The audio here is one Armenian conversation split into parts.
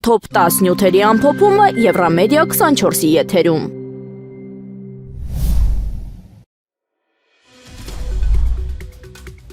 Թոփ 10 նյութերի ամփոփումը Եվրամեդիա 24-ի եթերում։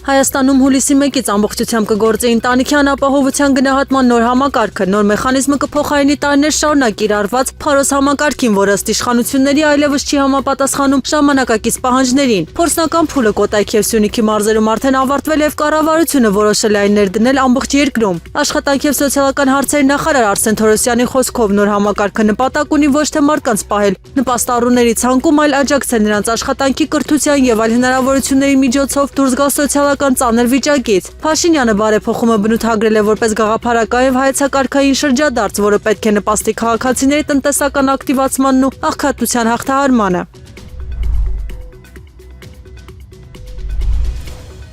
Հայաստանում հուլիսի 1-ից ամբողջությամբ կգործի ընտանիքի անապահովության գնահատման նոր համակարգը, նոր մեխանիզմը կփոխարինի տարիներ շարունակ կիրառված փարոս համակարգին, որը ըստ իշխանությունների այլևս չի համապատասխանում ժամանակակից պահանջներին։ Փորձնական փուլը Կոտայք և Սյունիքի մարզերում արդեն ավարտվել է և կառավարությունը որոշել է այն ներդնել ամբողջ երկրում։ Աշխատանք և սոցիալական հարցերի նախարար Արսեն Թորոսյանի խոսքով նոր համակարգը նպատակ ունի ոչ թե մարդկանց պահել նպաստառուների ցանկում, այլ աջակցել նրանց աշխատանքի, կրթության և այլ հնարավորությունների միջոցով դուրս գալ սոցիալական ծանր վիճակից։ Փաշինյանը բարեփոխումը բնութագրել է որպես գաղափարական և հայեցակարգային շրջադարձ, որը պետք է նպաստի քաղաքացիների տնտեսական ակտիվացմանն ու աղքատության հաղթահարմանը։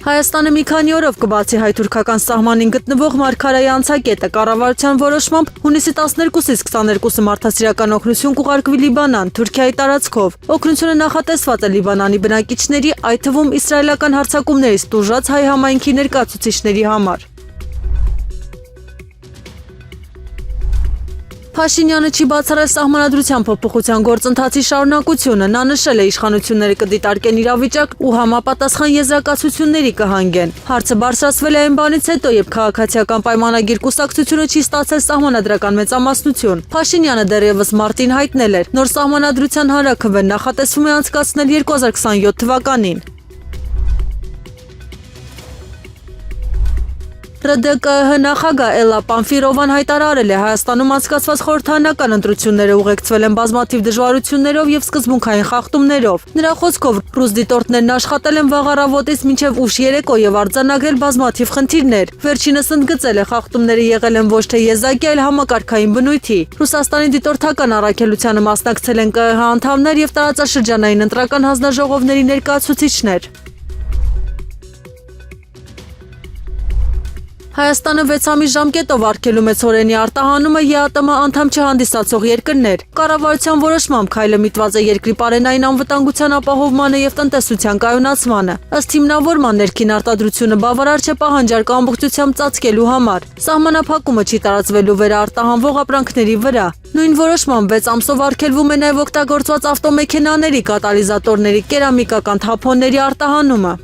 Հայաստանը մի քանի օրով կբացի հայ-թուրքական սահմանին գտնվող Մարգարայի անցակետը։ Կառավարության որոշմամբ հունիսի 12-ից 22-ը մարդասիրական օգնություն կուղարկվի Լիբանան, Թուրքիայի տարածքով։ Օգնությունը նախատեսված է Լիբանանի բնակիչների, այդ թվում իսրայելական հարձակումներից տուժած հայ համայնքի ներկայացուցիչների համար։ Փաշինյանը չի բացառել սահմանադրության փոփոխության գործընթացի շարունակությունը։ Նա նշել է, իշխանությունները կդիտարկեն իրավիճակ ու համապատասխան եզրակացությունների կհանգեն։ Հարցը բարձրացվել է այն բանից հետո, երբ քաղաքացիական պայմանագիր կուսակցությունը չի ստացել սահմանադրական մեծամասնություն։ Փաշինյանը դեռևս մարտին հայտնել էր, նոր սահմանադրության հանրաքվեն նախատեսվում է անցկացնել 2027 թվականին։ ՌԴԿՀ նախագահ Էլլա Պանֆիրովան հայտարարել է, Հայաստանում անցկացված խորհրդարանական ընտրությունները ուղեկցվել են բազմաթիվ դժվարություններով և սկզբունքային խախտումներով։ Նրա խոսքով ռուս դիտորդներն աշխատել են վաղ առավոտից մինչև ուշ երեկո և արձանագրել բազմաթիվ խնդիրներ։ Վերջինս ընդգծել է, խախտումները եղել են ոչ թե եզակի, այլ համակարգային բնույթի։ Ռուսաստանի դիտորդական առաքելությանը մասնակցել են ԿԸՀ անդամներ և տարածաշրջանային ընտրական հանձնաժողովների ներկայացուցիչներ։ Հայաստանը 6 ամիս ժամկետով արգելում է ցորենի արտահանումը ԵԱՏՄ անդամ չհանդիսացող երկրներ։ Կառավարության որոշմամբ քայլը միտված է երկրի պարենային անվտանգության ապահովմանը և տնտեսության կայունացմանը։ Ըստ հիմնավորման ներքին արտադրությունը բավարար չէ պահանջարկը ամբողջությամբ ծածկելու համար։ Սահմանափակումը չի տարածվելու վերարտահանվող ապրանքների վրա։ Նույն որոշմամբ 6 ամսով արգելվում է նաև օգտագործված ավտոմեքենաների, կատալիզատորների, կերամիկական թափոնների արտահանումը։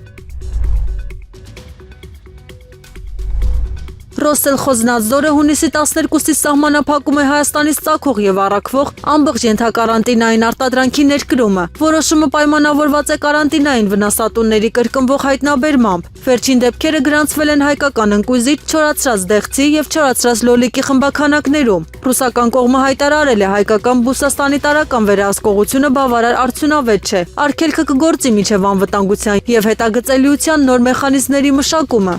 Ռոսելխոզնadzորը հունիսի 12-ից սահմանափակում է Հայաստանից ծագող և առաքվող ամբողջ ենթակարանտինային արտադրանքի ներկրումը։ Որոշումը պայմանավորված է կարանտինային վնասատուների կրկնվող հայտնաբերմամբ։ Վերջին դեպքերը գրանցվել են հայկական ընկույզի, չորացրած դեղցի և չորացրած լոլիկի խմբաքանակներում։ Ռուսական կողմը հայտարարել է, հայկական բուսաստանիտարական վերահսկողությունը բավարար արդյունավետ չէ։ Արգելքը կգործի մինչև անվտանգության և հետագծելիության նոր մեխանիզմների մշակումը։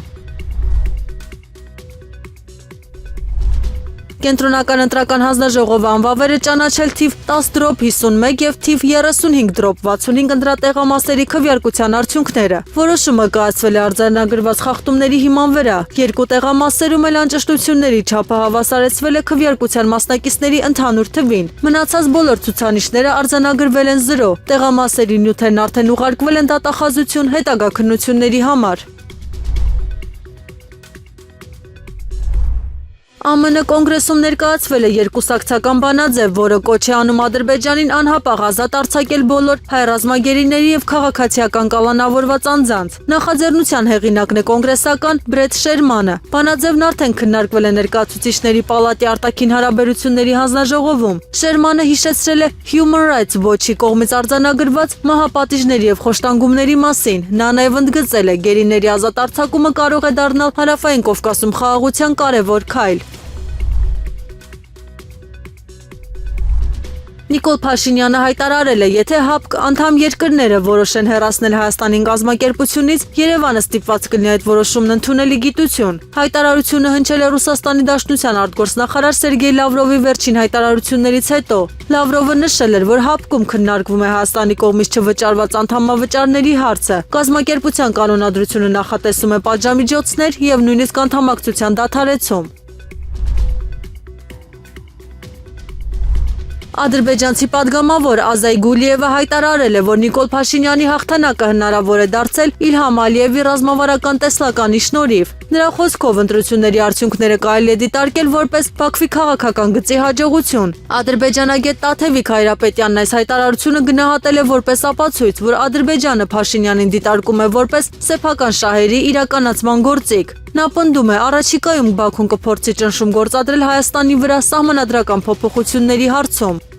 Կենտրոնական ընտրական հանձնաժողովը անվավեր է ճանաչել թիվ 10/51 և թիվ 35/65 ընտրատեղամասերի քվեարկության արդյունքները։ Որոշումը կայացվել է արձանագրված խախտումների հիման վրա։ Երկու տեղամասերում էլ անճշտությունների չափը հավասարեցվել է քվեարկության մասնակիցների ընդհանուր թվին։ Մնացած բոլոր ցուցանիշները արձանագրվել են 0։ Տեղամասերի նյութերն արդեն ուղարկվել են դատախազություն հետագա քննությունների համար։ ԱՄՆ կոնգրեսում ներկայացվել է երկուսակցական բանաձև, որը կոչ է անում Ադրբեջանին անհապաղ ազատ արձակել բոլոր հայ ռազմագերիների և քաղաքացիական կալանավորված անձանց։ Նախաձեռնության հեղինակն է կոնգրեսական Բրեթ Շերմանը։ Բանաձևն արդեն քննարկվել է ներկայացուցիչների պալատի արտաքին հարաբերությունների հանձնաժողովում։ Շերմանը հիշեցրել է Human Rights Watch-ի կողմից արձանագրված մահապատիժների և խոշտանգումների մասին։ Նա նաև ընդգծել է, գերիների ազատ արձակումը կարող է դառնալ Հարավային Կովկասում խաղաղության կարևոր քայլ։ Նիկոլ Փաշինյանը հայտարարել է, եթե ՀԱՊԿ անդամ երկրները որոշեն հեռացնել Հայաստանին կազմակերպությունից, Երևանը ստիպված կլինի այդ որոշումն ընդունելի գիտություն։ Հայտարարությունը հնչել է Ռուսաստանի Դաշնության արտգործնախարար Սերգեյ Լավրովի վերջին հայտարարություններից հետո։ Լավրովը նշել էր, որ ՀԱՊԿ-ում քննարկվում է Հայաստանի կողմից չվճարված անդամավճարների հարցը։ Կազմակերպության կանոնադրությունը նախատեսում է պատժամիջոցներ և նույնիսկ անդամակցության դադարեցում։ Ադրբեջանցի պատգամավոր Ազայ Գուլիևը հայտարարել է, որ Նիկոլ Փաշինյանի հաղթանակը հնարավոր է դարձել Իլհամ Ալիևի ռազմավարական տեսլականի շնորհիվ։ Նրա խոսքով ընտրությունների արդյունքները կարելի է դիտարկել որպես Բաքվի քաղաքական գծի հաջողություն։ Ադրբեջանագետ Տաթևիկ Հայրապետյանն այս հայտարարությունը գնահատել է որպես ապացույց, որ Ադրբեջանը Փաշինյանին դիտարկում է որպես սեփական շահերի իրականացման գործիք։ Նա պնդում է, առաջիկայում Բաքուն կփորձի ճնշում գործադրել Հայաստանի վրա սահմանադրական փոփոխությունների հարցում։